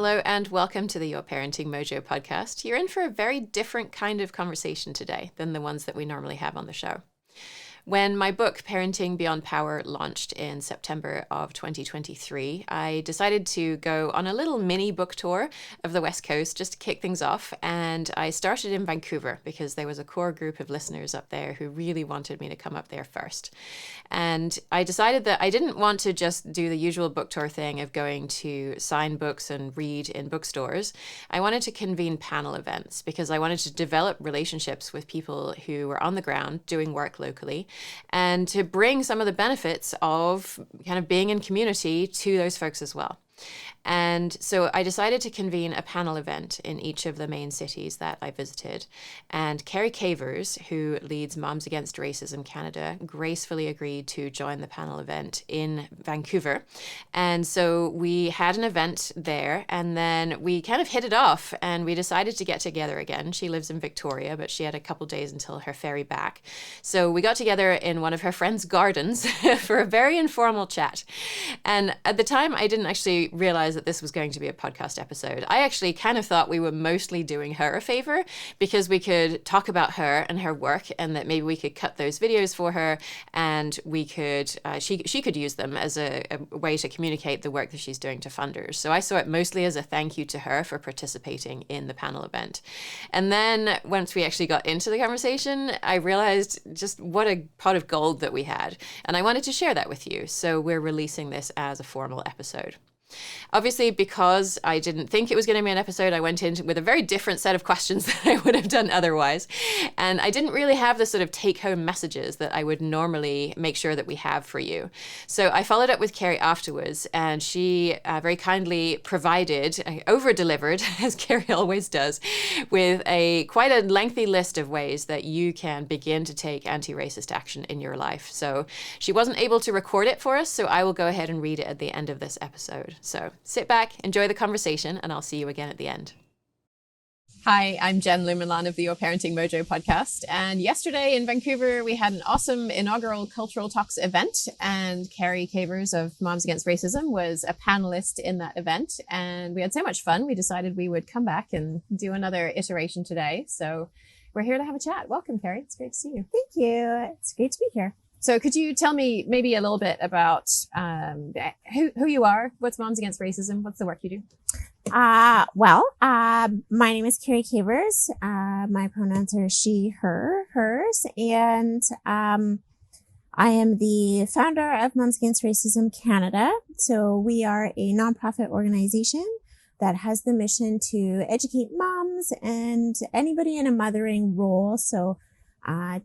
Hello and welcome to the Your Parenting Mojo podcast. You're in for a very different kind of conversation today than the ones that we normally have on the show. When my book, Parenting Beyond Power, launched in September of 2023, I decided to go on a little mini book tour of the West Coast just to kick things off. And I started in Vancouver because there was a core group of listeners up there who really wanted me to come up there first. And I decided that I didn't want to just do the usual book tour thing of going to sign books and read in bookstores. I wanted to convene panel events because I wanted to develop relationships with people who were on the ground doing work locally, and to bring some of the benefits of kind of being in community to those folks as well. And so I decided to convene a panel event in each of the main cities that I visited. And Kerry Cavers, who leads Moms Against Racism Canada, gracefully agreed to join the panel event in Vancouver. And so we had an event there, and then we kind of hit it off and we decided to get together again. She lives in Victoria, but she had a couple days until her ferry back. So we got together in one of her friend's gardens for a very informal chat. And at the time, I didn't actually realize that this was going to be a podcast episode. I actually kind of thought we were mostly doing her a favor because we could talk about her and her work, and that maybe we could cut those videos for her, and we could she could use them as a way to communicate the work that she's doing to funders. So I saw it mostly as a thank you to her for participating in the panel event. And then once we actually got into the conversation, I realized just what a pot of gold that we had, and I wanted to share that with you. So we're releasing this as a formal episode. Obviously, because I didn't think it was going to be an episode, I went in with a very different set of questions than I would have done otherwise. And I didn't really have the sort of take-home messages that I would normally make sure that we have for you. So I followed up with Kerry afterwards, and she very kindly provided, over-delivered, as Kerry always does, with quite a lengthy list of ways that you can begin to take anti-racist action in your life. So she wasn't able to record it for us, so I will go ahead and read it at the end of this episode. So sit back, enjoy the conversation, and I'll see you again at the end. Hi, I'm Jen Lumenlan of the Your Parenting Mojo podcast. And yesterday in Vancouver, we had an awesome inaugural Cultural Talks event. And Kerry Cavers of Moms Against Racism was a panelist in that event. And we had so much fun, we decided we would come back and do another iteration today. So we're here to have a chat. Welcome, Kerry. It's great to see you. Thank you. It's great to be here. So could you tell me maybe a little bit about who you are? What's Moms Against Racism? What's the work you do? My name is Kerry Cavers. My pronouns are she, her, hers. And I am the founder of Moms Against Racism Canada. So we are a nonprofit organization that has the mission to educate moms and anybody in a mothering role. So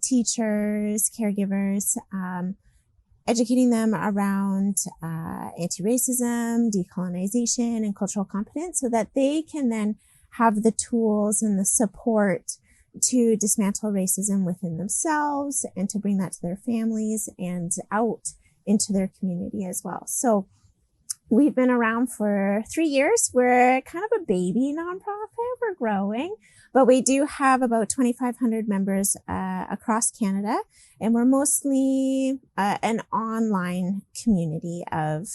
teachers, caregivers, educating them around anti-racism, decolonization, and cultural competence so that they can then have the tools and the support to dismantle racism within themselves and to bring that to their families and out into their community as well. So we've been around for 3 years. We're kind of a baby nonprofit. We're growing. But we do have about 2,500 members across Canada, and we're mostly an online community of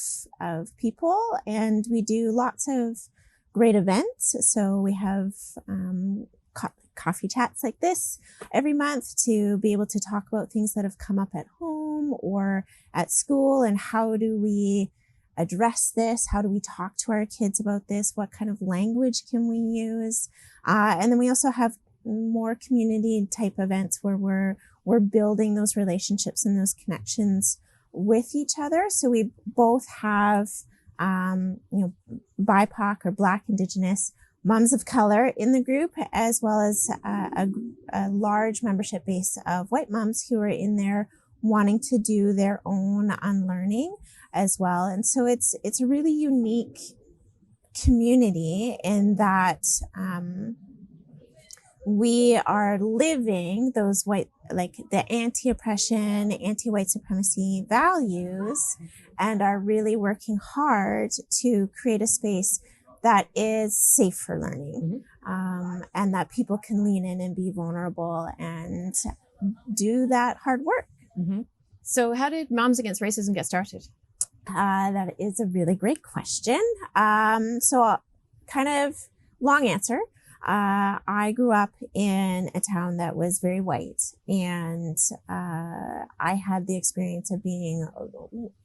people, and we do lots of great events. So we have coffee chats like this every month to be able to talk about things that have come up at home or at school, and how do we address this? How do we talk to our kids about this? What kind of language can we use? And then we also have more community type events where we're building those relationships and those connections with each other. So we both have, BIPOC or Black, Indigenous, moms of color in the group, as well as a large membership base of white moms who are in there wanting to do their own unlearning as well. And so it's a really unique community in that we are living those white, like the anti-oppression, anti-white supremacy values, and are really working hard to create a space that is safe for learning, and that people can lean in and be vulnerable and do that hard work. Mm-hmm. So how did Moms Against Racism get started? That is a really great question. So kind of long answer. I grew up in a town that was very white, and I had the experience of being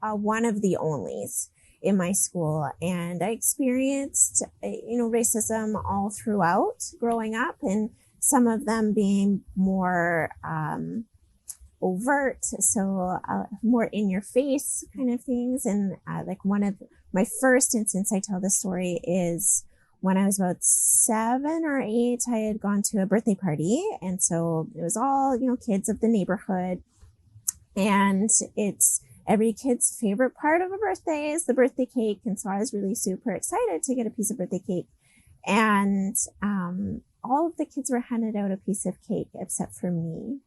one of the onlys in my school, and I experienced, racism all throughout growing up, and some of them being more overt, so more in your face kind of things. And like one of my first instance I tell this story is when I was about 7 or 8, I had gone to a birthday party. And so it was all, kids of the neighborhood. And it's every kid's favorite part of a birthday is the birthday cake. And so I was really super excited to get a piece of birthday cake. And all of the kids were handed out a piece of cake except for me.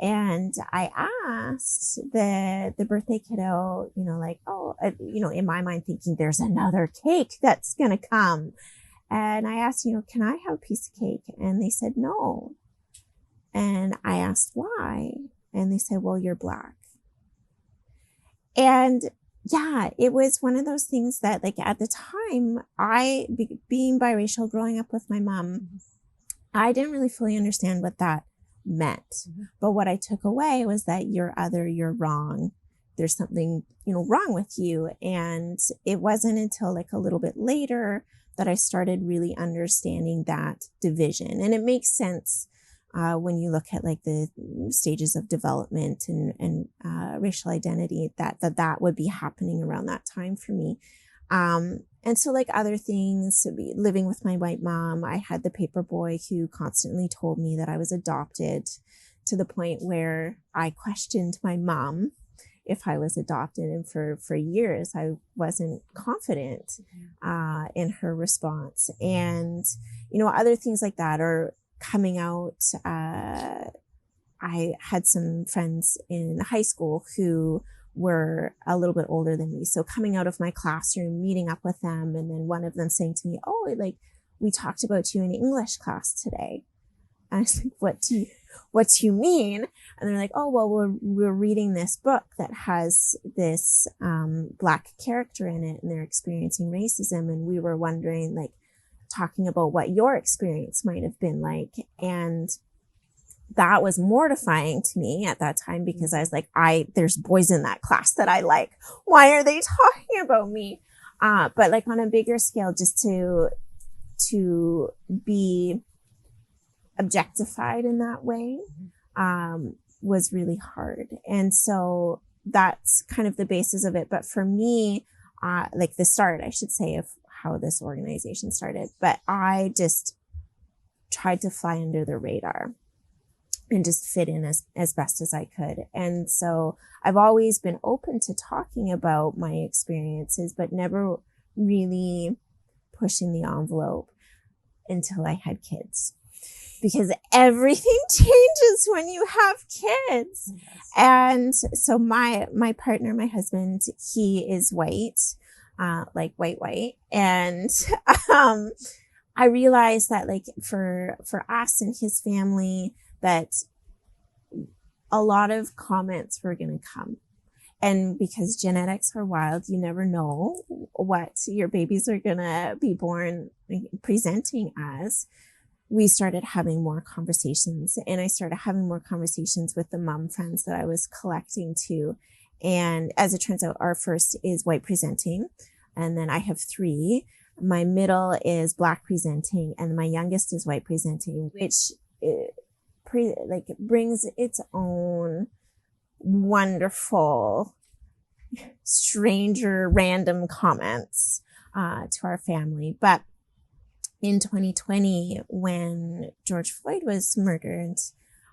And I asked the birthday kiddo, in my mind thinking there's another cake that's going to come. And I asked, can I have a piece of cake? And they said, no. And I asked why? And they said, well, you're Black. And yeah, it was one of those things that like at the time, being biracial, growing up with my mom, I didn't really fully understand what that meant. Mm-hmm. But what I took away was that you're other, you're wrong. There's something, wrong with you. And it wasn't until like a little bit later that I started really understanding that division. And it makes sense when you look at like the stages of development and racial identity, that would be happening around that time for me. And so like other things, living with my white mom, I had the paper boy who constantly told me that I was adopted, to the point where I questioned my mom if I was adopted. And for years, I wasn't confident in her response. And, other things like that are coming out. I had some friends in high school who were a little bit older than me. So coming out of my classroom, meeting up with them, and then one of them saying to me, oh, like we talked about you in English class today. And I was like, what do you mean? And they're like, oh, well, we're reading this book that has this Black character in it, and they're experiencing racism. And we were wondering, like, talking about what your experience might have been like. And that was mortifying to me at that time, because I was like, there's boys in that class that I like. Why are they talking about me? But like on a bigger scale, just to be objectified in that way, was really hard. And so that's kind of the basis of it. But for me, like the start, I should say, of how this organization started, but I just tried to fly under the radar and just fit in as best as I could. And so I've always been open to talking about my experiences, but never really pushing the envelope until I had kids. Because everything changes when you have kids. Yes. And so my partner, my husband, he is white, like white. And I realized that like for us and his family, that a lot of comments were going to come. And because genetics are wild, you never know what your babies are going to be born presenting as. We started having more conversations, and I started having more conversations with the mom friends that I was collecting to. And as it turns out, our first is white presenting. And then I have 3. My middle is Black presenting, and my youngest is white presenting, which it brings its own wonderful, stranger, random comments to our family. But in 2020, when George Floyd was murdered,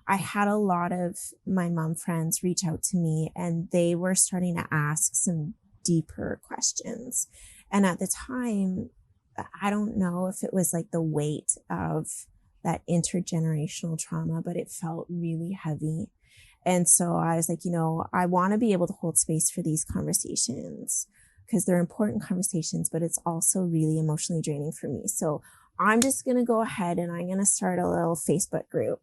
I had a lot of my mom friends reach out to me, and they were starting to ask some deeper questions. And at the time, I don't know if it was like the weight of that intergenerational trauma, but it felt really heavy. And so I was like, I want to be able to hold space for these conversations, because they're important conversations, but it's also really emotionally draining for me. So I'm just going to go ahead and I'm going to start a little Facebook group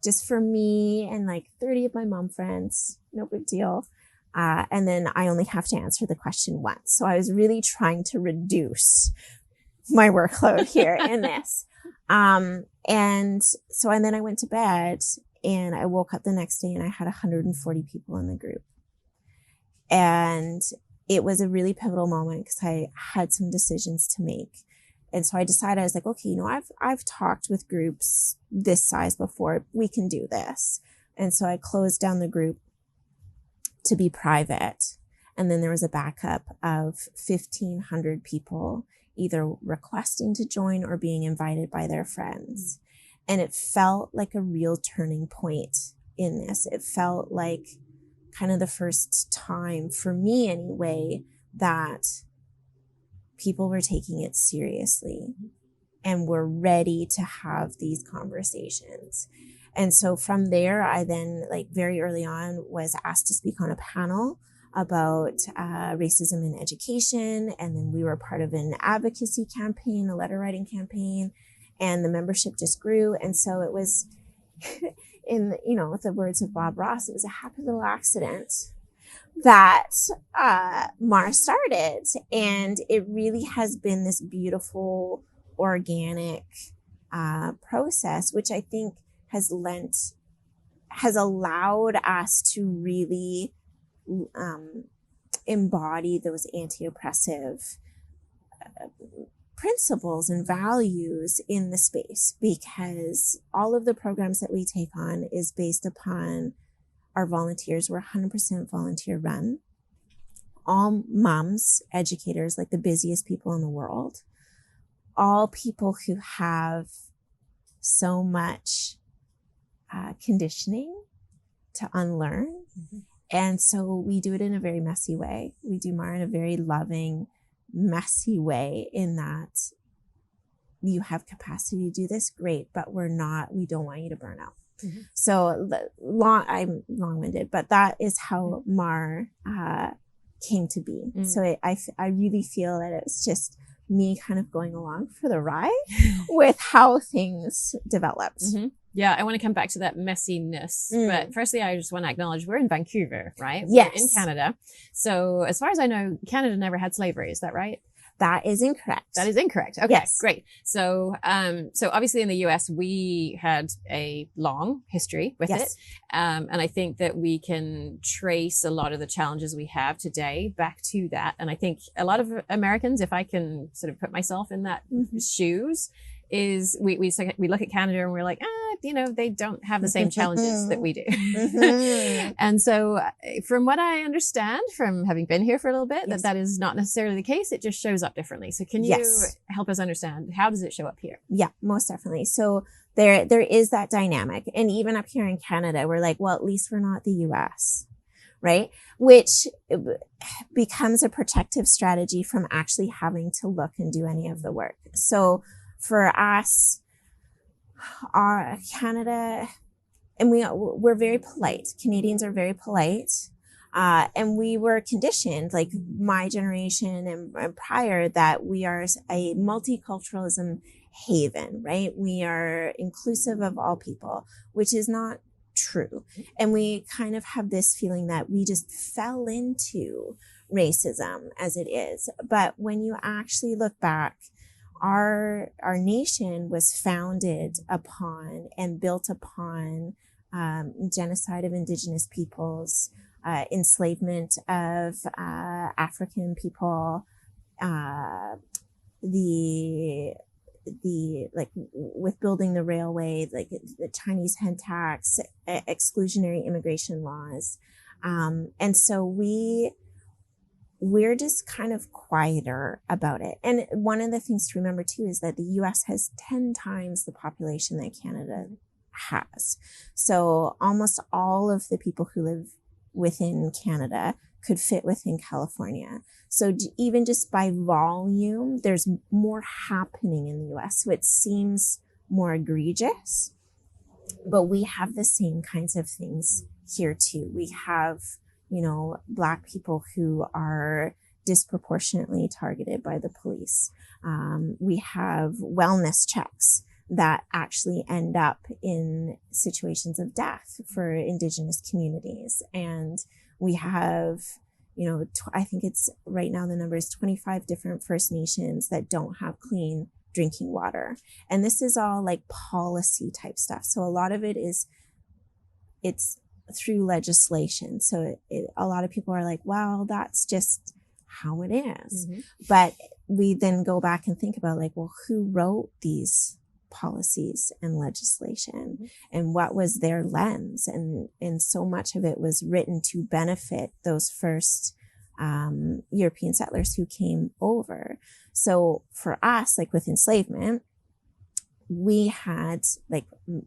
just for me and like 30 of my mom friends. No big deal. And then I only have to answer the question once. So I was really trying to reduce my workload here in this. And then I went to bed and I woke up the next day and I had 140 people in the group. And it was a really pivotal moment because I had some decisions to make. And so I decided, I was like, okay, I've talked with groups this size before. We can do this. And so I closed down the group to be private. And then there was a backup of 1,500 people either requesting to join or being invited by their friends. And it felt like a real turning point in this. It felt like kind of the first time, for me anyway, that people were taking it seriously and were ready to have these conversations. And so from there, I then, like very early on, was asked to speak on a panel about racism in education. And then we were part of an advocacy campaign, a letter writing campaign, and the membership just grew. And so it was, with the words of Bob Ross, it was a happy little accident that MAR started. And it really has been this beautiful, organic process, which I think has allowed us to really embody those anti-oppressive principles and values in the space, because all of the programs that we take on is based upon our volunteers. We're 100% volunteer run. All moms, educators, like the busiest people in the world, all people who have so much conditioning to unlearn. Mm-hmm. And so we do it in a very messy way. We do MAR in a very loving, messy way, in that you have capacity to do this, great, but we don't want you to burn out. Mm-hmm. So I'm long-winded, but that is how MAR came to be. Mm-hmm. So I really feel that it's just me kind of going along for the ride with how things developed. Mm-hmm. Yeah, I want to come back to that messiness. But firstly, I just want to acknowledge we're in Vancouver, right? Yes. We're in Canada. So as far as I know, Canada never had slavery. Is that right? That is incorrect. That is incorrect. Okay, yes. Great. So obviously in the US, we had a long history with it. And I think that we can trace a lot of the challenges we have today back to that. And I think a lot of Americans, if I can sort of put myself in that shoes, is we look at Canada and we're like, they don't have the same challenges that we do. Mm-hmm. And so from what I understand from having been here for a little bit, yes, that is not necessarily the case. It just shows up differently. So can you help us understand, how does it show up here? Yeah, most definitely. So there is that dynamic. And even up here in Canada, we're like, well, at least we're not the US, right? Which becomes a protective strategy from actually having to look and do any of the work. So for us, our Canada, and we're very polite. Canadians are very polite. And we were conditioned, like my generation and prior, that we are a multiculturalism haven, right? We are inclusive of all people, which is not true. And we kind of have this feeling that we just fell into racism as it is. But when you actually look back, our nation was founded upon and built upon genocide of Indigenous peoples, enslavement of African people, with building the railway, like the Chinese head tax, exclusionary immigration laws, and so we're just kind of quieter about it. And one of the things to remember too is that the US has 10 times the population that Canada has. So almost all of the people who live within Canada could fit within California. So even just by volume, there's more happening in the US. So it seems more egregious, but we have the same kinds of things here too. We have, Black people who are disproportionately targeted by the police. We have wellness checks that actually end up in situations of death for Indigenous communities. And we have, I think it's right now the number is 25 different First Nations that don't have clean drinking water. And this is all like policy type stuff. So a lot of it's through legislation. So a lot of people are like, well, that's just how it is. Mm-hmm. But we then go back and think about like, well, who wrote these policies and legislation, mm-hmm. and what was their lens? And so much of it was written to benefit those first European settlers who came over. So for us, like with enslavement, we had like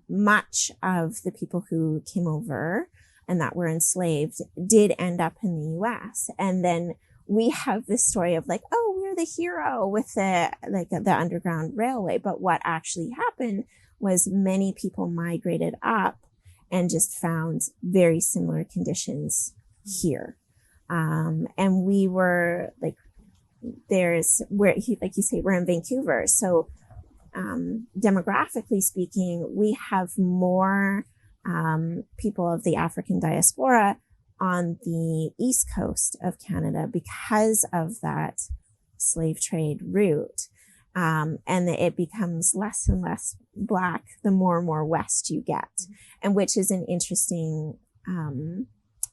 much of the people who came over and that were enslaved did end up in the US. And then we have this story of like, oh, we're the hero with the Underground Railway. But what actually happened was many people migrated up and just found very similar conditions here. And we were like, like you say, we're in Vancouver. So demographically speaking, we have more people of the African diaspora on the east coast of Canada because of that slave trade route. And it becomes less and less Black the more and more west you get, and which is an interesting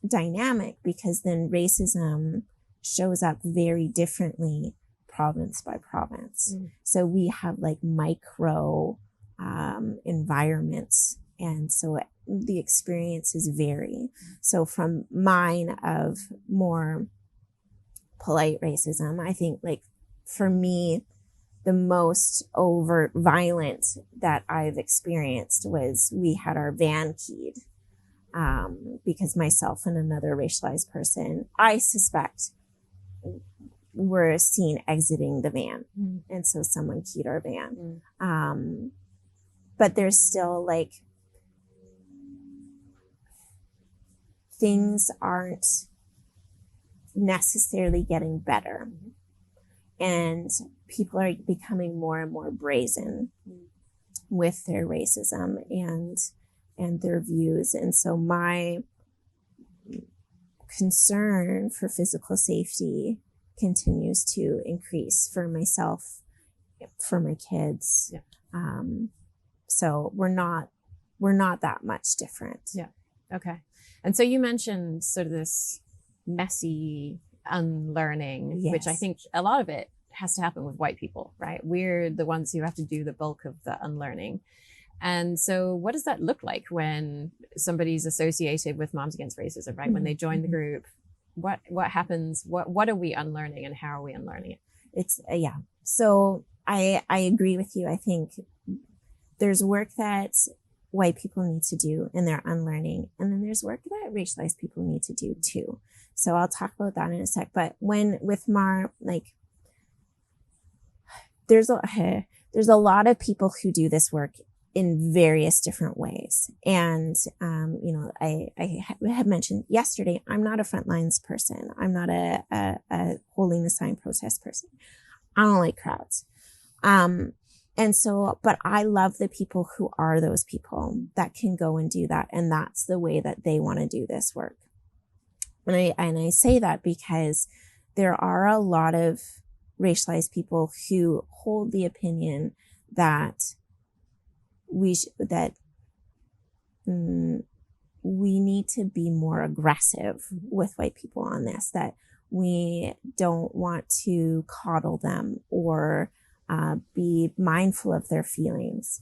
dynamic, because then racism shows up very differently province by province. So we have like micro environments, and so the experiences vary. So from mine of more polite racism, I think like for me, the most overt violent that I've experienced was we had our van keyed because myself and another racialized person, I suspect, were seen exiting the van. And so someone keyed our van. But there's still like, things aren't necessarily getting better. And people are becoming more and more brazen with their racism and their views. And so my concern for physical safety continues to increase for myself, for my kids. Yeah. So we're not that much different. Yeah. Okay. And so you mentioned sort of this messy unlearning, yes. which I think a lot of it has to happen with white people, right? We're the ones who have to do the bulk of the unlearning. And so what does that look like when somebody's associated with Moms Against Racism, right? Mm-hmm. When they join the group, what happens? What are we unlearning, and how are we unlearning it? It's yeah. So I agree with you. I think there's work that white people need to do in their unlearning, and then there's work that racialized people need to do too. So I'll talk about that in a sec. But with Mar, like, there's a lot of people who do this work in various different ways. And, I had mentioned yesterday, I'm not a frontlines person. I'm not a holding the sign protest person. I don't like crowds. And so, but I love the people who are those people that can go and do that. And that's the way that they want to do this work. And I say that because there are a lot of racialized people who hold the opinion that we need to be more aggressive with white people on this, that we don't want to coddle them or be mindful of their feelings.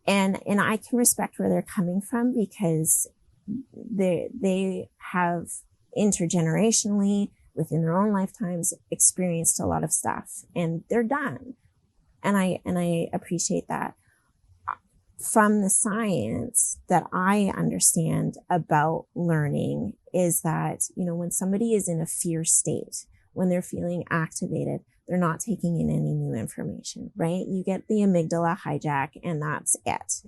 And I can respect where they're coming from, because they have intergenerationally within their own lifetimes experienced a lot of stuff, and they're done. And I appreciate that. From the science that I understand about learning is that, when somebody is in a fear state, when they're feeling activated, they're not taking in any new information, right? You get the amygdala hijack, and that's it.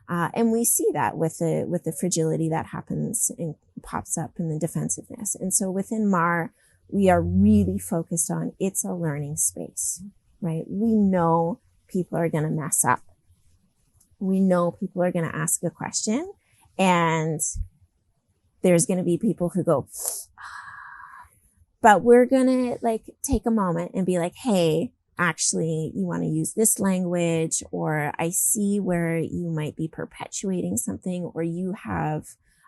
And we see that with the fragility that happens and pops up in the defensiveness. And so within MAR, we are really focused on, it's a learning space, right? We know people are going to mess up. We know people are going to ask a question, and there's going to be people who go, but we're gonna like take a moment and be like, hey, actually, you want to use this language, or I see where you might be perpetuating something, or you have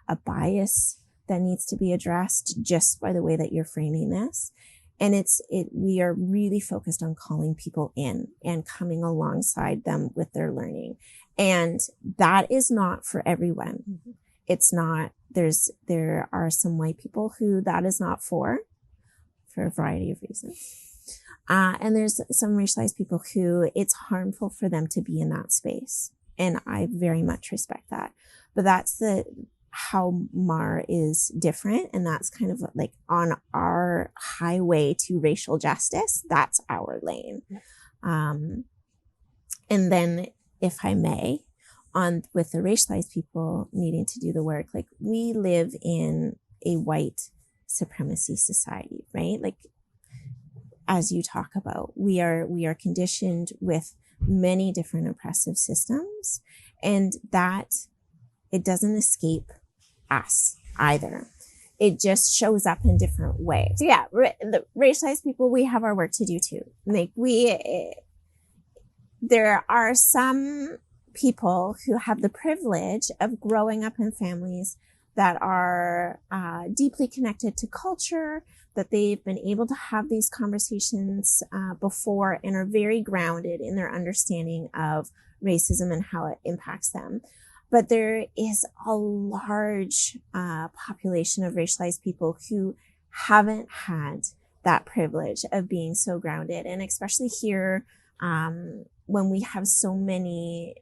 a bias that needs to be addressed just by the way that you're framing this. And we are really focused on calling people in and coming alongside them with their learning. And that is not for everyone. Mm-hmm. It's not, there are some white people who that is not for a variety of reasons. And there's some racialized people who it's harmful for them to be in that space. And I very much respect that. But that's how MAR is different. And that's kind of like on our highway to racial justice. That's our lane. Yeah. And then if I may, with the racialized people needing to do the work, like we live in a white supremacy society, right? Like, as you talk about, we are conditioned with many different oppressive systems, and that it doesn't escape us either. It just shows up in different ways. So yeah, the racialized people, we have our work to do too. Like there are some people who have the privilege of growing up in families that are deeply connected to culture, that they've been able to have these conversations before and are very grounded in their understanding of racism and how it impacts them. But there is a large population of racialized people who haven't had that privilege of being so grounded. And especially here, when we have so many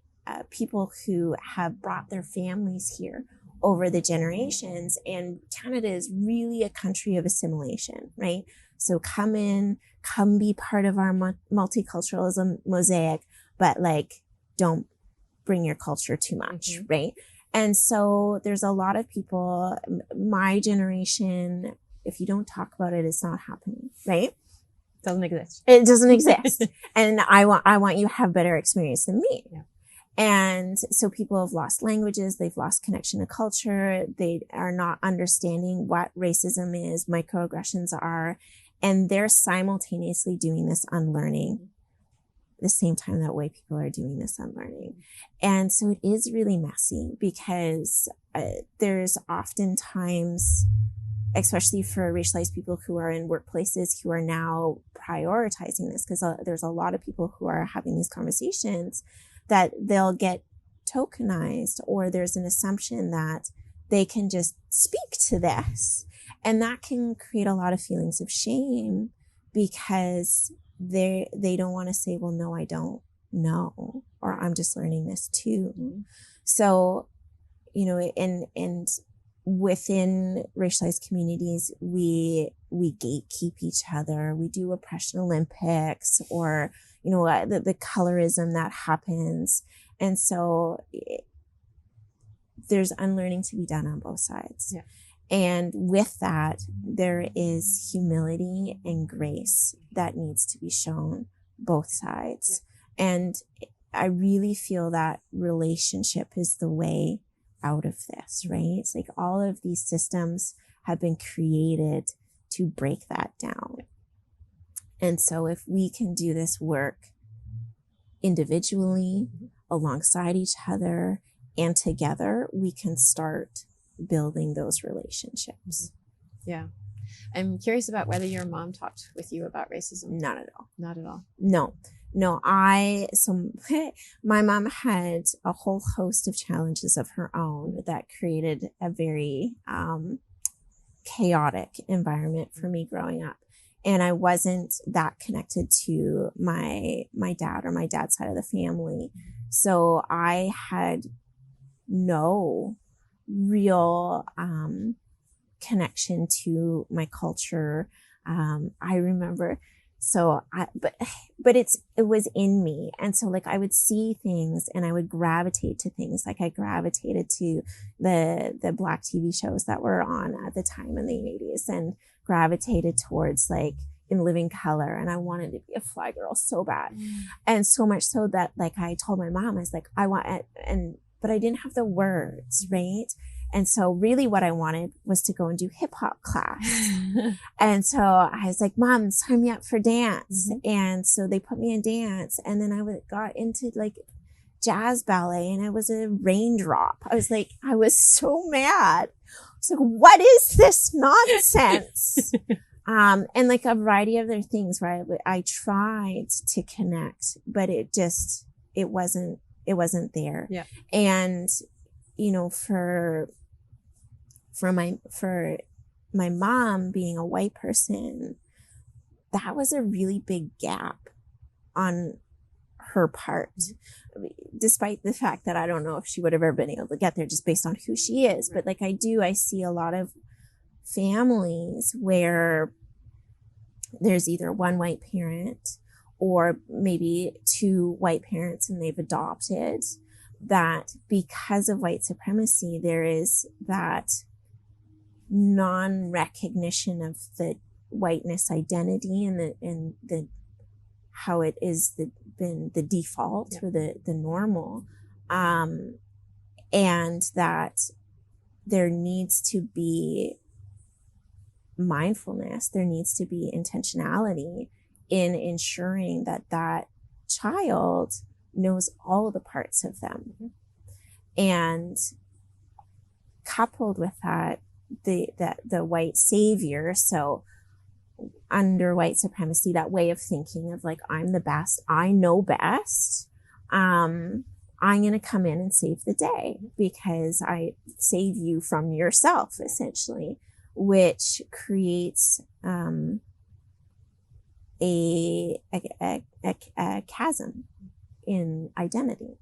people who have brought their families here over the generations, and Canada is really a country of assimilation, right? So come be part of our multiculturalism mosaic, but like, don't bring your culture too much, mm-hmm. right? And so there's a lot of people, my generation, if you don't talk about it, it's not happening, right? Doesn't exist. It doesn't exist. And I want you to have better experience than me. Yeah. And so people have lost languages, they've lost connection to culture, they are not understanding what racism is, microaggressions are, and they're simultaneously doing this unlearning at the same time that white people are doing this unlearning. And so it is really messy because there's oftentimes, especially for racialized people who are in workplaces who are now prioritizing this, because there's a lot of people who are having these conversations that they'll get tokenized, or there's an assumption that they can just speak to this. And that can create a lot of feelings of shame because they don't want to say, well, no, I don't know, or I'm just learning this too. Mm-hmm. So, and within racialized communities, we gatekeep each other. We do oppression Olympics, or the colorism that happens. And so there's unlearning to be done on both sides. Yeah. And with that, there is humility and grace that needs to be shown both sides. Yeah. And I really feel that relationship is the way out of this, right? It's like all of these systems have been created to break that down. And so if we can do this work individually, alongside each other, and together, we can start building those relationships. Yeah. I'm curious about whether your mom talked with you about racism. Not at all. Not at all. No, my mom had a whole host of challenges of her own that created a very chaotic environment for me growing up. And I wasn't that connected to my dad or my dad's side of the family. So I had no real connection to my culture. I remember, but it was in me. And so like I would see things and I would gravitate to things. Like I gravitated to the Black TV shows that were on at the time in the 80s, and gravitated towards like In Living Color. And I wanted to be a fly girl so bad. And so much so that like I told my mom, I was like, I want it. But I didn't have the words, right? And so really what I wanted was to go and do hip hop class. And so I was like, Mom, sign me up for dance. And so they put me in dance. And then I got into like jazz ballet, and I was a raindrop. I was so mad. I was like, what is this nonsense? And like a variety of other things where I tried to connect, but it wasn't there. Yeah. And, you know, for my mom being a white person, that was a really big gap on her part, despite the fact that I don't know if she would have ever been able to get there just based on who she is. But like I see a lot of families where there's either one white parent or maybe two white parents and they've adopted, that because of white supremacy, there is that non-recognition of the whiteness identity and the how it is been the default or the normal, and that there needs to be mindfulness, there needs to be intentionality in ensuring that child knows all the parts of them. And coupled with that, the white savior, so under white supremacy, that way of thinking of like, I'm the best, I know best, I'm going to come in and save the day because I save you from yourself, essentially, which creates a chasm in identity,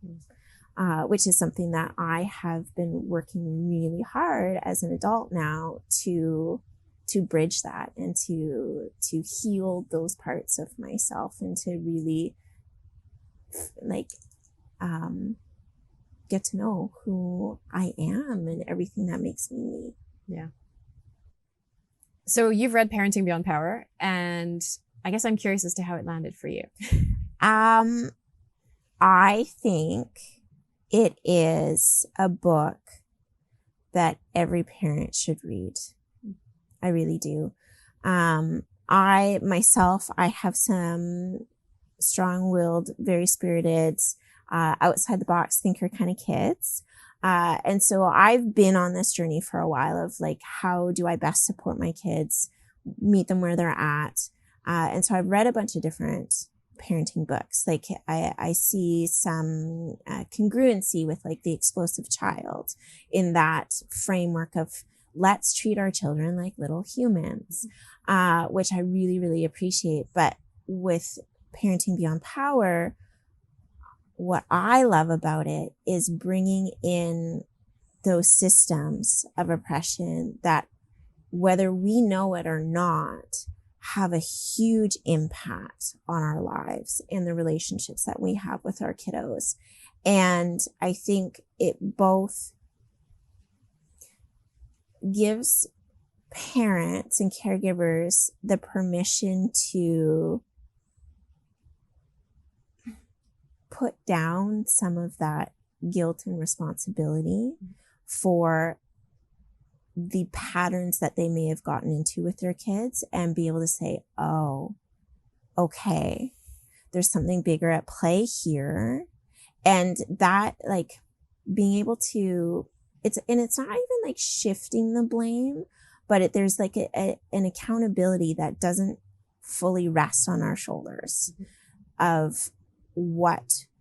which is something that I have been working really hard as an adult now to bridge that and to heal those parts of myself and to really like get to know who I am and everything that makes me me. Yeah. So you've read Parenting Beyond Power, and I guess I'm curious as to how it landed for you. I think it is a book that every parent should read. I really do. I have some strong-willed, very spirited, outside the box thinker kind of kids. And so I've been on this journey for a while of like, how do I best support my kids, meet them where they're at? And so I've read a bunch of different parenting books. Like I see some congruency with like The Explosive Child in that framework of let's treat our children like little humans, which I really, really appreciate. But with Parenting Beyond Power, what I love about it is bringing in those systems of oppression that, whether we know it or not, have a huge impact on our lives and the relationships that we have with our kiddos. And I think it both gives parents and caregivers the permission to put down some of that guilt and responsibility for the patterns that they may have gotten into with their kids, and be able to say, oh, okay, there's something bigger at play here. And that, like, being able to, it's not even like shifting the blame, but there's like an accountability that doesn't fully rest on our shoulders of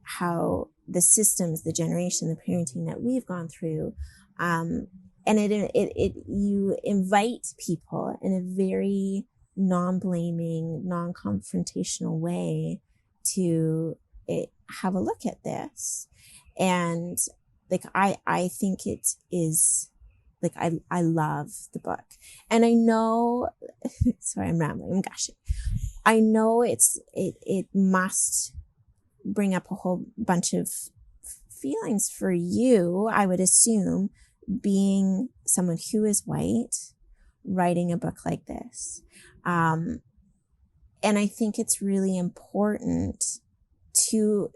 how the systems, the generation, the parenting that we've gone through, and you invite people in a very non-blaming, non-confrontational way to have a look at this. And like, I think it is like, I love the book, and I know, sorry, I'm rambling, I'm gushing. I know it must bring up a whole bunch of feelings for you, I would assume, being someone who is white, writing a book like this. And I think it's really important to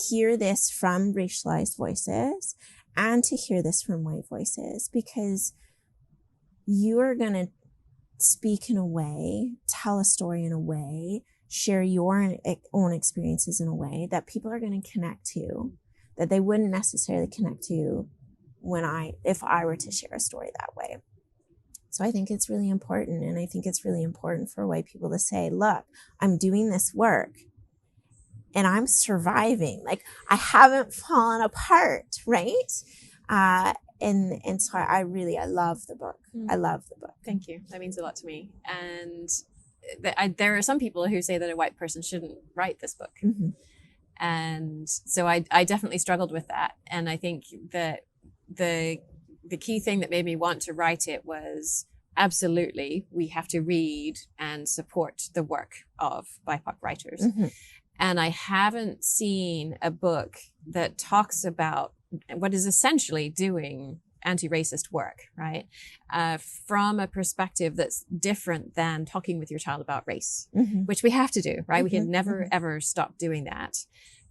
hear this from racialized voices, and to hear this from white voices, because you are going to speak in a way, tell a story in a way, share your own experiences in a way that people are going to connect to, that they wouldn't necessarily connect to if I were to share a story that way. So I think it's really important. And I think it's really important for white people to say, look, I'm doing this work and I'm surviving. Like, I haven't fallen apart, right? And so I love the book. I love the book. Thank you. That means a lot to me. And there are some people who say that a white person shouldn't write this book. Mm-hmm. And so I definitely struggled with that. And I think that the key thing that made me want to write it was, absolutely, we have to read and support the work of BIPOC writers. Mm-hmm. And I haven't seen a book that talks about what is essentially doing anti-racist work, right? From a perspective that's different than talking with your child about race, mm-hmm. which we have to do, right? Mm-hmm. We can never, mm-hmm. ever stop doing that.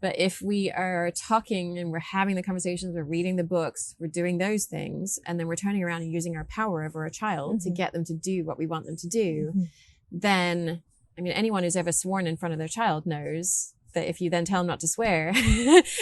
But if we are talking and we're having the conversations, we're reading the books, we're doing those things, and then we're turning around and using our power over a child mm-hmm. to get them to do what we want them to do, mm-hmm. then, I mean, anyone who's ever sworn in front of their child knows that if you then tell them not to swear,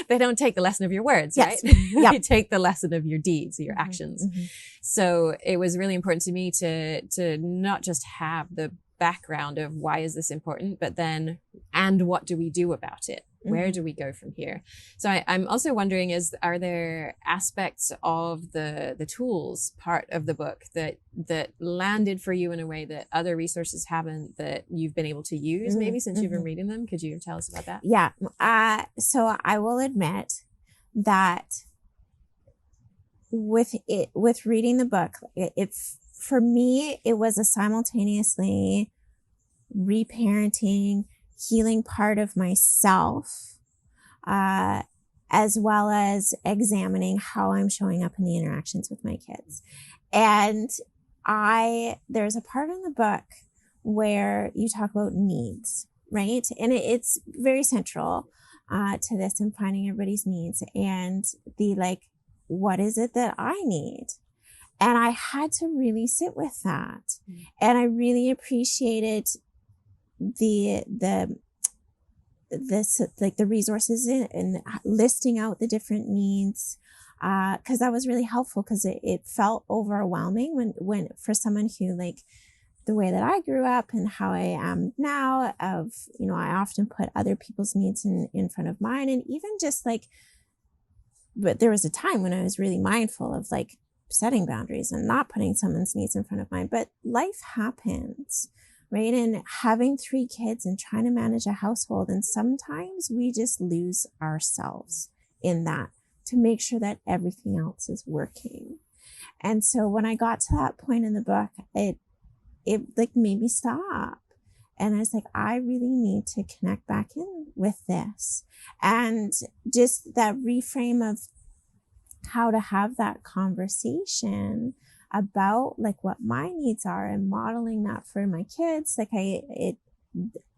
they don't take the lesson of your words, yes. right? Yep. They take the lesson of your deeds, your mm-hmm. actions. Mm-hmm. So it was really important to me to not just have the background of why is this important, but then, and what do we do about it? Where mm-hmm. do we go from here? So I'm also wondering, are there aspects of the tools part of the book that landed for you in a way that other resources haven't, that you've been able to use maybe since mm-hmm. you've been reading them? Could you tell us about that? Yeah. So I will admit that with reading the book, for me, it was a simultaneously reparenting, healing part of myself, as well as examining how I'm showing up in the interactions with my kids. And there's a part in the book where you talk about needs, right? And it's very central to this, and finding everybody's needs and what is it that I need? And I had to really sit with that. Mm-hmm. And I really appreciated the resources in listing out the different needs, because that was really helpful, because it felt overwhelming when for someone who, the way that I grew up and how I am now, I often put other people's needs in front of mine. And even just but there was a time when I was really mindful of setting boundaries and not putting someone's needs in front of mine. But life happens, right? And having 3 kids and trying to manage a household, and sometimes we just lose ourselves in that to make sure that everything else is working. And so when I got to that point in the book, it made me stop. And I was like, I really need to connect back in with this. And just that reframe of how to have that conversation about what my needs are, and modeling that for my kids.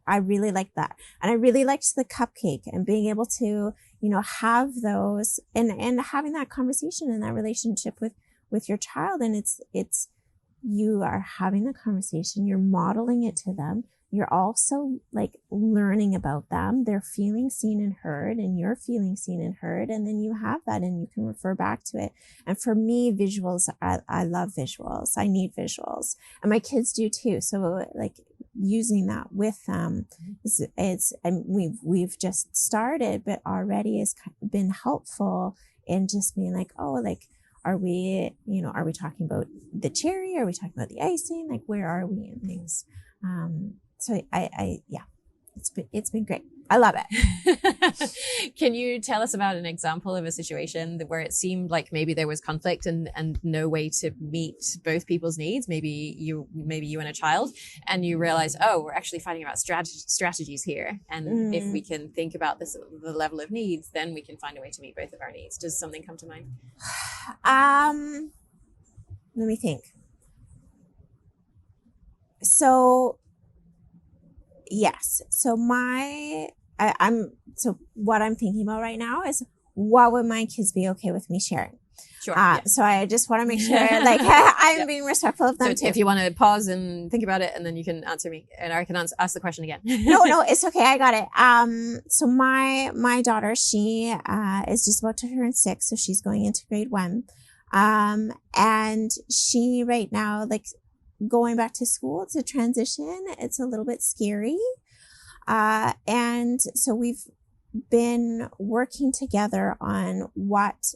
I really liked that. And I really liked the cupcake and being able to, have those and having that conversation and that relationship with your child. And it's, you are having the conversation, you're modeling it to them. You're also learning about them. They're feeling seen and heard, and you're feeling seen and heard. And then you have that and you can refer back to it. And for me, visuals, I love visuals. I need visuals, and my kids do too. So using that with them we've just started, but already has been helpful in just being are we talking about the cherry? Are we talking about the icing? Where are we in things? So it's been great. I love it. Can you tell us about an example of a situation where it seemed like maybe there was conflict and no way to meet both people's needs? Maybe you and a child, and you realize, oh, we're actually fighting about strategies here. And if we can think about this, the level of needs, then we can find a way to meet both of our needs. Does something come to mind? Let me think. So yes. So what I'm thinking about right now is, what would my kids be okay with me sharing? Sure. So I just want to make sure like I'm being respectful of them so too. If you want to pause and think about it, and then you can answer me, and I can ask the question again. No, it's okay. I got it. So my daughter, she is just about to turn 6, so she's going into grade 1. And she right now, like, going back to school, it's a transition. It's a little bit scary. And so we've been working together on what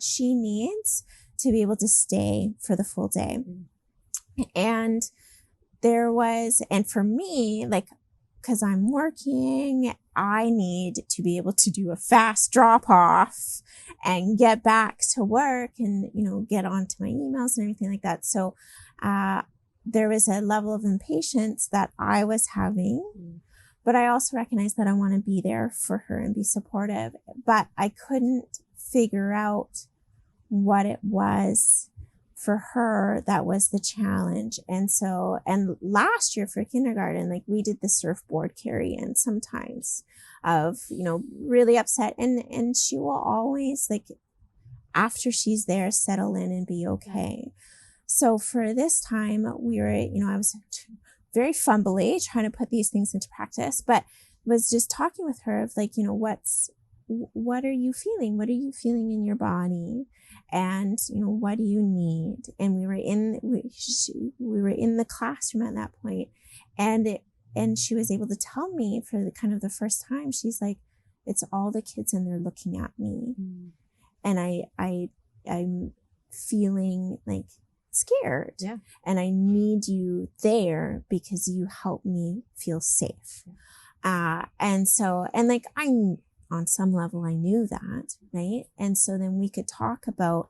she needs to be able to stay for the full day. And for me, like, because I'm working, I need to be able to do a fast drop off and get back to work and, get onto my emails and everything like that. So, there was a level of impatience that I was having, but I also recognized that I want to be there for her and be supportive, but I couldn't figure out what it was for her that was the challenge. And last year for kindergarten, like, we did the surfboard carry-in sometimes of, really upset. And she will always, like, after she's there, settle in and be okay. So for this time, we were, I was very fumbly trying to put these things into practice, but was just talking with her of, like, what are you feeling? What are you feeling in your body? And, what do you need? And we were in the classroom at that point, and she was able to tell me for the first time, she's like, it's all the kids and they're looking at me. And I'm feeling like scared. Yeah. And I need you there because you help me feel safe. On some level, I knew that, right? And so then we could talk about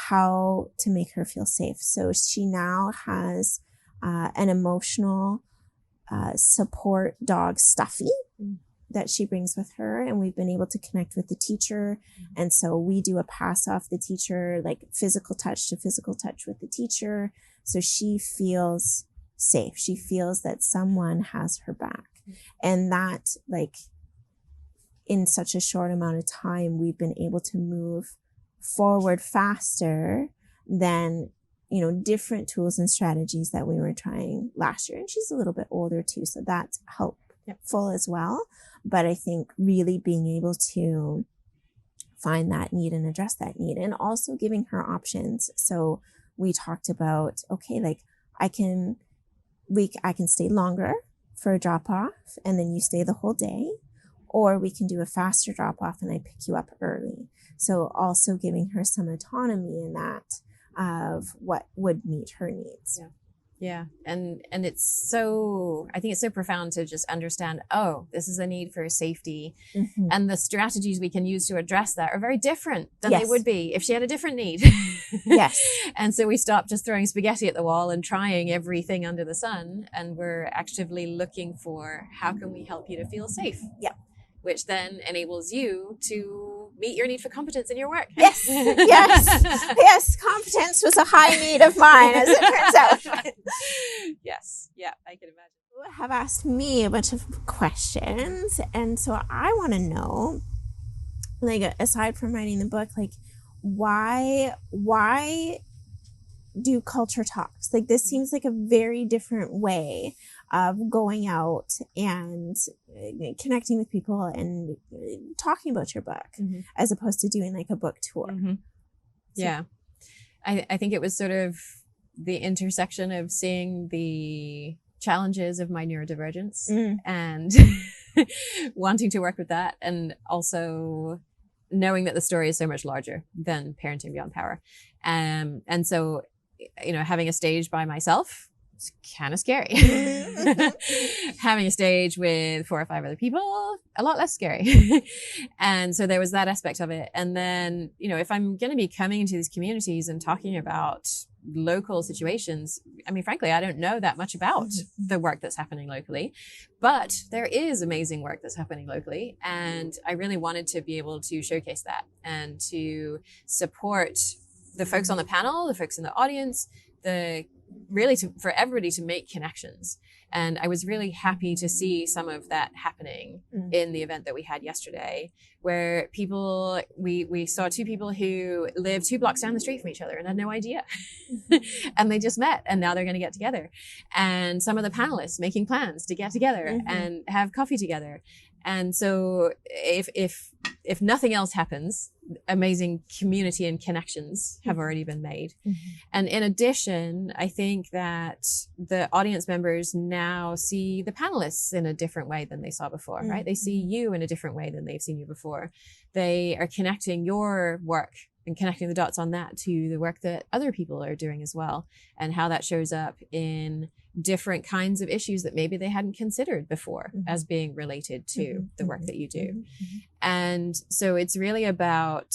how to make her feel safe. So she now has an emotional support dog, Stuffy, that she brings with her. And we've been able to connect with the teacher. And so we do a pass off the teacher, like physical touch to physical touch with the teacher. So she feels safe. She feels that someone has her back. And that, like, in such a short amount of time, we've been able to move forward faster than, different tools and strategies that we were trying last year. And she's a little bit older too, so that's helpful as well. But I think really being able to find that need and address that need, and also giving her options. So we talked about, okay, like, I can stay longer for a drop off and then you stay the whole day. Or we can do a faster drop off and I pick you up early. So also giving her some autonomy in that of what would meet her needs. Yeah. And it's I think it's so profound to just understand, this is a need for safety. And the strategies we can use to address that are very different than they would be if she had a different need. Yes. And so we stop just throwing spaghetti at the wall and trying everything under the sun. And we're actively looking for, how can we help you to feel safe? Yeah. Which then enables you to meet your need for competence in your work. Yes, yes. Competence was a high need of mine, as it turns out. Yes, yeah, I can imagine. You have asked me a bunch of questions, and so I want to know, like, aside from writing the book, like, why do culture talks? Like, this seems like a very different way of going out and connecting with people and talking about your book, as opposed to doing like a book tour. Yeah. I think it was sort of the intersection of seeing the challenges of my neurodivergence and wanting to work with that, and also knowing that the story is so much larger than Parenting Beyond Power. And so, having a stage by myself, it's kind of scary. Having a stage with 4 or 5 other people, a lot less scary. And so there was that aspect of it. And then, if I'm going to be coming into these communities and talking about local situations, I mean, frankly, I don't know that much about the work that's happening locally, but there is amazing work that's happening locally. And I really wanted to be able to showcase that and to support the folks on the panel, the folks in the audience, the really for everybody to make connections. And I was really happy to see some of that happening in the event that we had yesterday, where we saw two people who lived 2 blocks down the street from each other and had no idea. And they just met, and now they're going to get together. And some of the panelists making plans to get together and have coffee together. And so if nothing else happens, amazing community and connections have already been made. And in addition, I think that the audience members now see the panelists in a different way than they saw before, right? They see you in a different way than they've seen you before. They are connecting your work and connecting the dots on that to the work that other people are doing as well, and how that shows up in different kinds of issues that maybe they hadn't considered before as being related to the work that you do. And so it's really about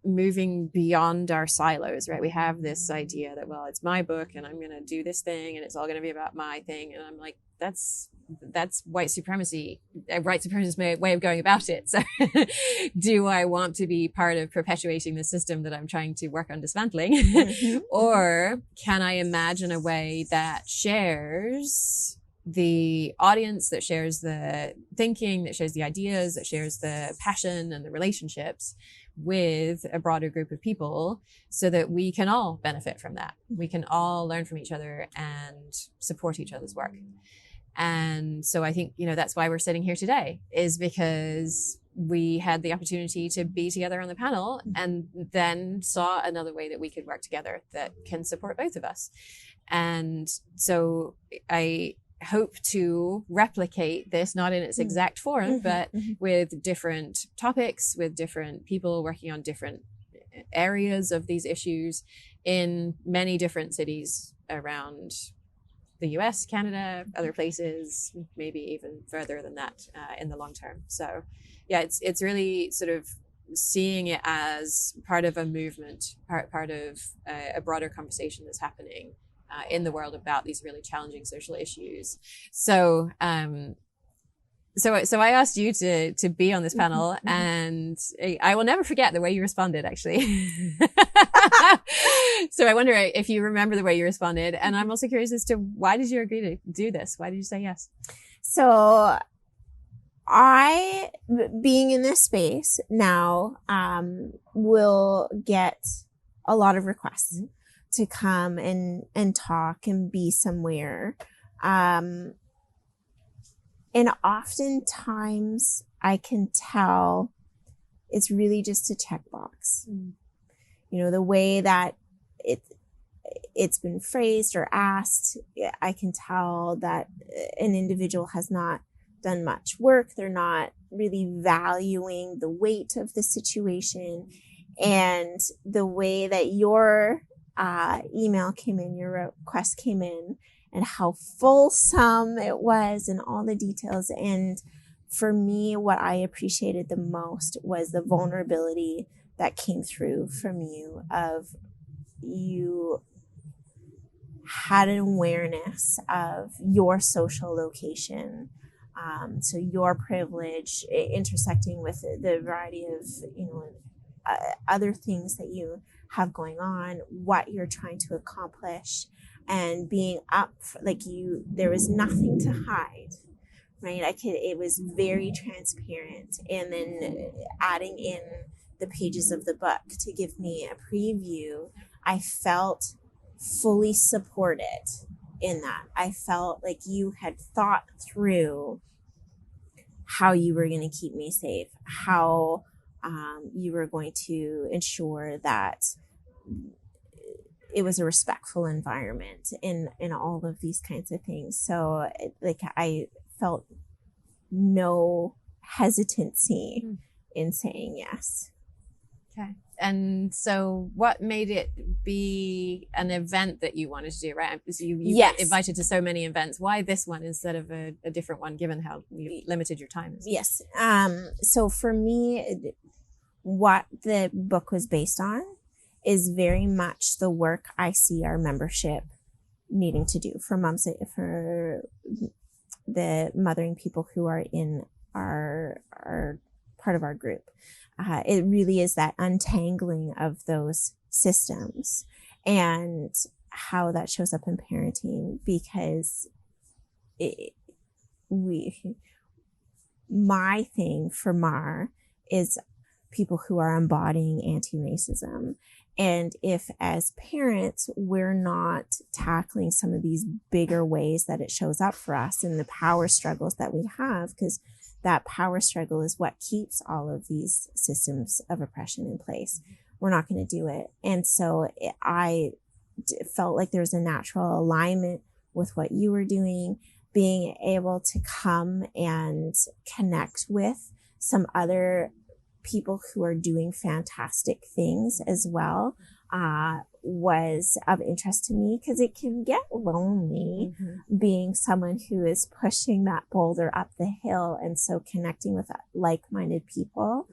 moving beyond our silos, right? We have this idea that, well, it's my book and I'm going to do this thing and it's all going to be about my thing. And I'm like, that's white supremacy, white supremacist way of going about it. So do I want to be part of perpetuating the system that I'm trying to work on dismantling? Or can I imagine a way that shares the audience, that shares the thinking, that shares the ideas, that shares the passion and the relationships with a broader group of people, so that we can all benefit from that. We can all learn from each other and support each other's work. And so I think, that's why we're sitting here today, is because we had the opportunity to be together on the panel and then saw another way that we could work together that can support both of us. And so I hope to replicate this, not in its exact form, but with different topics, with different people working on different areas of these issues in many different cities around the US, Canada, other places, maybe even further than that in the long term. So yeah, it's really sort of seeing it as part of a movement, part of a broader conversation that's happening in the world about these really challenging social issues. So so I asked you to be on this panel, and I will never forget the way you responded, actually. So I wonder if you remember the way you responded. And I'm also curious as to, why did you agree to do this? Why did you say yes? So I, being in this space now, will get a lot of requests to come and talk and be somewhere. And oftentimes I can tell it's really just a checkbox. The way that it's been phrased or asked, I can tell that an individual has not done much work. They're not really valuing the weight of the situation. And the way that your email came in, your request came in, and how fulsome it was and all the details. And for me, what I appreciated the most was the vulnerability that came through from you, of you had an awareness of your social location. So your privilege intersecting with the variety of, other things that you have going on, what you're trying to accomplish, and being up, there was nothing to hide, right? It was very transparent. And then adding in the pages of the book to give me a preview, I felt fully supported in that. I felt like you had thought through how you were going to keep me safe, how you were going to ensure that it was a respectful environment in all of these kinds of things. So I felt no hesitancy in saying yes. Okay. And so what made it be an event that you wanted to do, right? So you get invited to so many events. Why this one instead of a different one, given how limited your time is? Yes. So for me, what the book was based on is very much the work I see our membership needing to do for moms, for the mothering people who are in our part of our group. It really is that untangling of those systems and how that shows up in parenting, because my thing for Mar is people who are embodying anti-racism. And if as parents, we're not tackling some of these bigger ways that it shows up for us and the power struggles that we have, because that power struggle is what keeps all of these systems of oppression in place, we're not going to do it. And so I felt like there's a natural alignment with what you were doing, being able to come and connect with some other people who are doing fantastic things as well, was of interest to me, because it can get lonely being someone who is pushing that boulder up the hill. And so connecting with like-minded people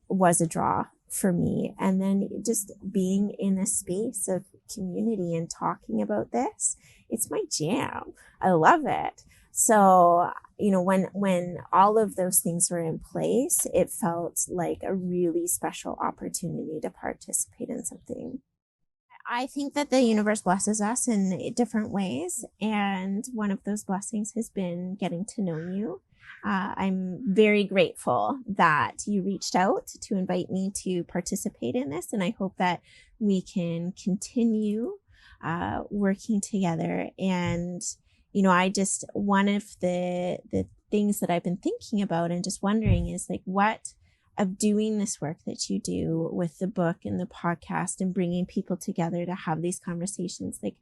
was a draw for me. And then just being in a space of community and talking about this, it's my jam. I love it. So, when all of those things were in place, it felt like a really special opportunity to participate in something. I think that the universe blesses us in different ways. And one of those blessings has been getting to know you. I'm very grateful that you reached out to invite me to participate in this. And I hope that we can continue working together. And one of the things that I've been thinking about and just wondering is like, what of doing this work that you do with the book and the podcast and bringing people together to have these conversations, like,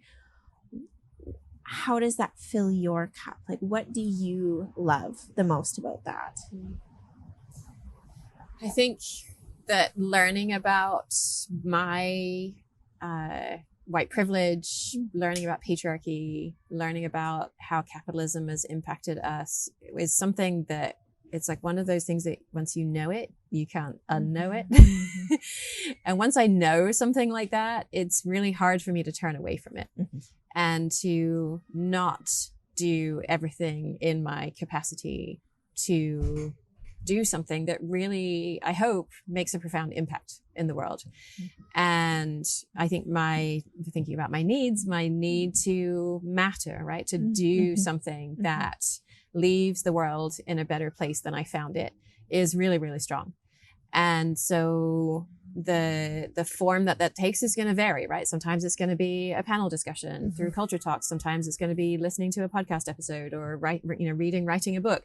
how does that fill your cup? Like, what do you love the most about that? I think that learning about my white privilege, learning about patriarchy, learning about how capitalism has impacted us is something that it's like one of those things that once you know it, you can't unknow it. And once I know something like that, it's really hard for me to turn away from it and to not do everything in my capacity to do something that really, I hope, makes a profound impact in the world. And I think thinking about my needs, my need to matter, right? To do something that leaves the world in a better place than I found it is really, really strong. And so the form that takes is going to vary, right? Sometimes it's going to be a panel discussion through Culture Talks. Sometimes it's going to be listening to a podcast episode or writing a book.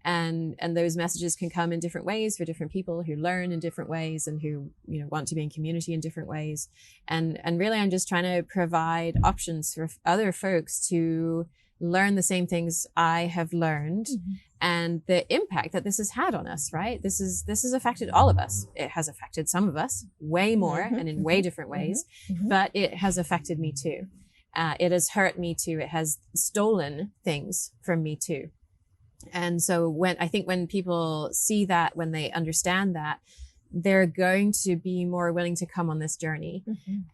And those messages can come in different ways for different people who learn in different ways and who, want to be in community in different ways. And really, I'm just trying to provide options for other folks to learn the same things I have learned and the impact that this has had on us, right? This has affected all of us. It has affected some of us way more and in way different ways, but it has affected me too. It has hurt me too. It has stolen things from me too. And so when people see that, when they understand that, they're going to be more willing to come on this journey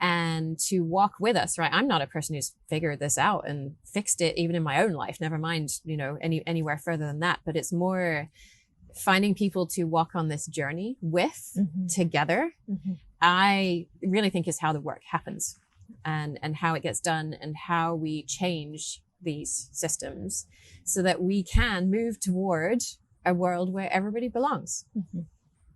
and to walk with us, right? I'm not a person who's figured this out and fixed it even in my own life, never mind, anywhere further than that. But it's more finding people to walk on this journey with together. I really think is how the work happens and how it gets done and how we change these systems so that we can move toward a world where everybody belongs.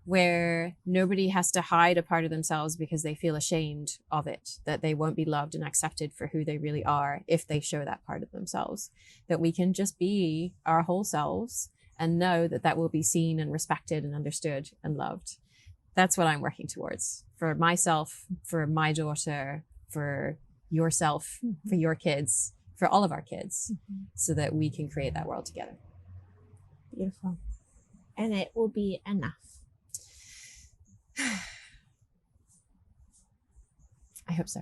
Where nobody has to hide a part of themselves because they feel ashamed of it, that they won't be loved and accepted for who they really are if they show that part of themselves, that we can just be our whole selves and know that will be seen and respected and understood and loved. That's what I'm working towards for myself, for my daughter, for yourself, for your kids, for all of our kids, so that we can create that world together. Beautiful. And it will be enough. I hope so.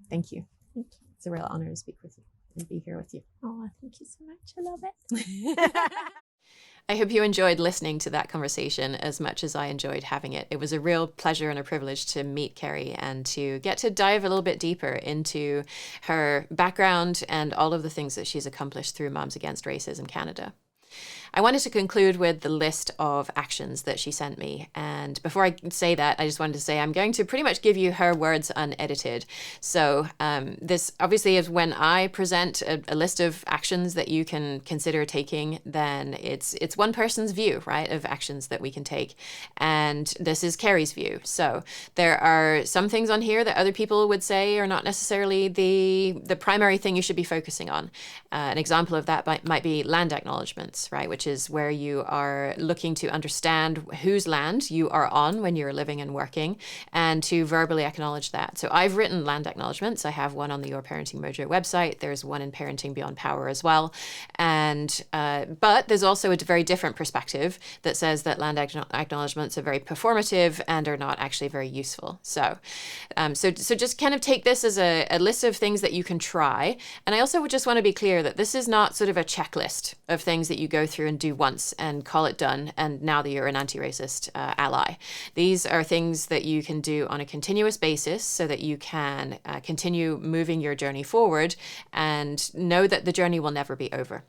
Thank you. It's a real honor to speak with you and be here with you. Oh, thank you so much. I love it. I hope you enjoyed listening to that conversation as much as I enjoyed having it. It was a real pleasure and a privilege to meet Kerry and to get to dive a little bit deeper into her background and all of the things that she's accomplished through Moms Against Racism Canada. I wanted to conclude with the list of actions that she sent me. And before I say that, I just wanted to say I'm going to pretty much give you her words unedited. So this obviously is when I present a list of actions that you can consider taking, then it's one person's view, right, of actions that we can take. And this is Kerry's view. So there are some things on here that other people would say are not necessarily the primary thing you should be focusing on. An example of that might be land acknowledgements, right, which is where you are looking to understand whose land you are on when you're living and working, and to verbally acknowledge that. So I've written land acknowledgements. I have one on the Your Parenting Mojo website. There's one in Parenting Beyond Power as well. And but there's also a very different perspective that says that land acknowledgements are very performative and are not actually very useful. So just kind of take this as a list of things that you can try. And I also would just want to be clear that this is not sort of a checklist of things that you go through and do once and call it done, and now that you're an anti-racist ally. These are things that you can do on a continuous basis so that you can continue moving your journey forward and know that the journey will never be over.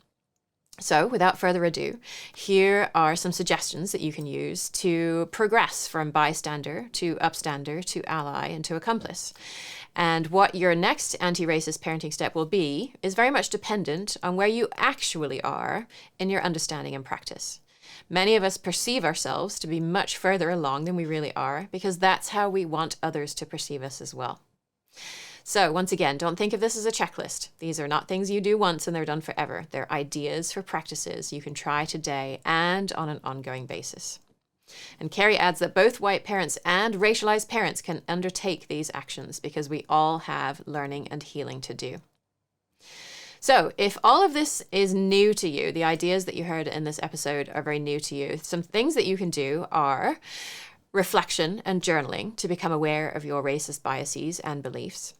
So without further ado, here are some suggestions that you can use to progress from bystander to upstander to ally and to accomplice. And what your next anti-racist parenting step will be is very much dependent on where you actually are in your understanding and practice. Many of us perceive ourselves to be much further along than we really are, because that's how we want others to perceive us as well. So once again, don't think of this as a checklist. These are not things you do once and they're done forever. They're ideas for practices you can try today and on an ongoing basis. And Kerry adds that both white parents and racialized parents can undertake these actions because we all have learning and healing to do. So if all of this is new to you, the ideas that you heard in this episode are very new to you, some things that you can do are reflection and journaling to become aware of your racist biases and beliefs.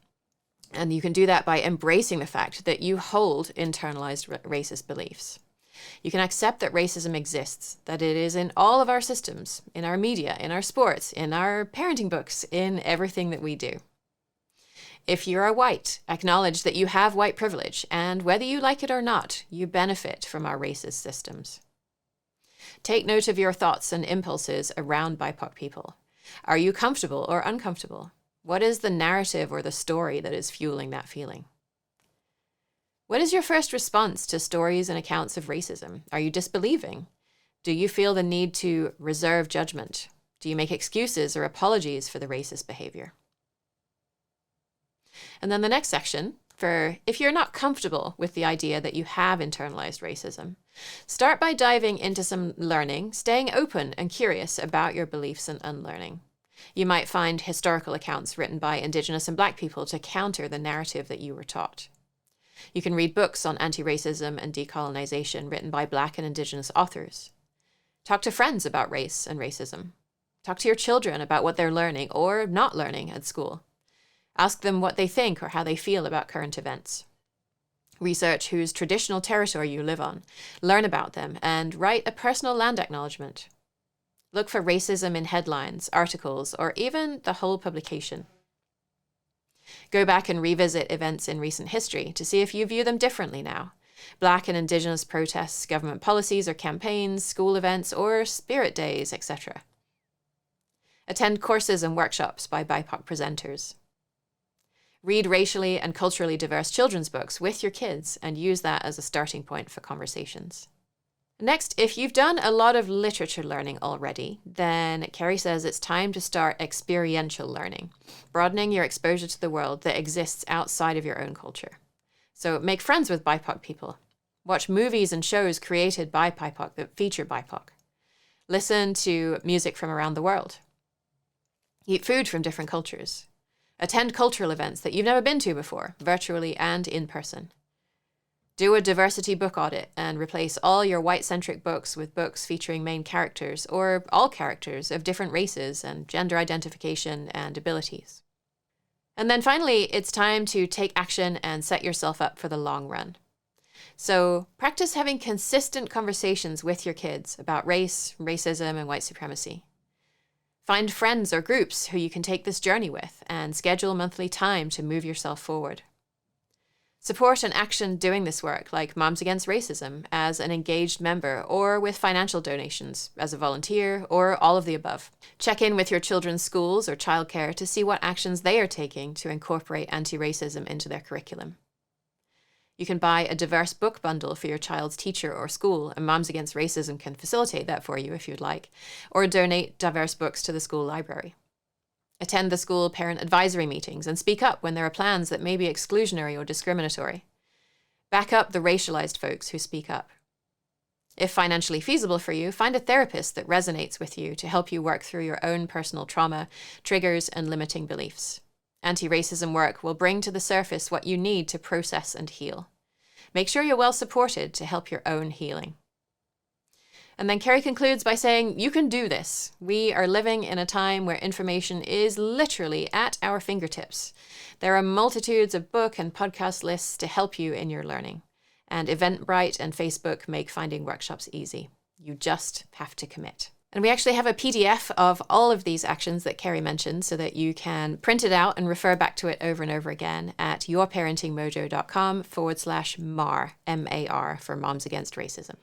And you can do that by embracing the fact that you hold internalized racist beliefs. You can accept that racism exists, that it is in all of our systems, in our media, in our sports, in our parenting books, in everything that we do. If you are white, acknowledge that you have white privilege, and whether you like it or not, you benefit from our racist systems. Take note of your thoughts and impulses around BIPOC people. Are you comfortable or uncomfortable? What is the narrative or the story that is fueling that feeling? What is your first response to stories and accounts of racism? Are you disbelieving? Do you feel the need to reserve judgment? Do you make excuses or apologies for the racist behavior? And then the next section, for if you're not comfortable with the idea that you have internalized racism, start by diving into some learning, staying open and curious about your beliefs and unlearning. You might find historical accounts written by Indigenous and Black people to counter the narrative that you were taught. You can read books on anti-racism and decolonization written by Black and Indigenous authors. Talk to friends about race and racism. Talk to your children about what they're learning or not learning at school. Ask them what they think or how they feel about current events. Research whose traditional territory you live on. Learn about them and write a personal land acknowledgement. Look for racism in headlines, articles, or even the whole publication. Go back and revisit events in recent history to see if you view them differently now. Black and Indigenous protests, government policies or campaigns, school events, or spirit days, etc. Attend courses and workshops by BIPOC presenters. Read racially and culturally diverse children's books with your kids and use that as a starting point for conversations. Next, if you've done a lot of literature learning already, then Kerry says it's time to start experiential learning, broadening your exposure to the world that exists outside of your own culture. So make friends with BIPOC people. Watch movies and shows created by BIPOC that feature BIPOC. Listen to music from around the world. Eat food from different cultures. Attend cultural events that you've never been to before, virtually and in person. Do a diversity book audit and replace all your white-centric books with books featuring main characters or all characters of different races and gender identification and abilities. And then finally, it's time to take action and set yourself up for the long run. So practice having consistent conversations with your kids about race, racism, and white supremacy. Find friends or groups who you can take this journey with and schedule monthly time to move yourself forward. Support an action doing this work, like Moms Against Racism, as an engaged member, or with financial donations, as a volunteer, or all of the above. Check in with your children's schools or childcare to see what actions they are taking to incorporate anti-racism into their curriculum. You can buy a diverse book bundle for your child's teacher or school, and Moms Against Racism can facilitate that for you if you'd like, or donate diverse books to the school library. Attend the school parent advisory meetings and speak up when there are plans that may be exclusionary or discriminatory. Back up the racialized folks who speak up. If financially feasible for you, find a therapist that resonates with you to help you work through your own personal trauma, triggers, and limiting beliefs. Anti-racism work will bring to the surface what you need to process and heal. Make sure you're well supported to help your own healing. And then Kerry concludes by saying, you can do this. We are living in a time where information is literally at our fingertips. There are multitudes of book and podcast lists to help you in your learning. And Eventbrite and Facebook make finding workshops easy. You just have to commit. And we actually have a PDF of all of these actions that Kerry mentioned so that you can print it out and refer back to it over and over again at yourparentingmojo.com/MAR, M-A-R, for Moms Against Racism.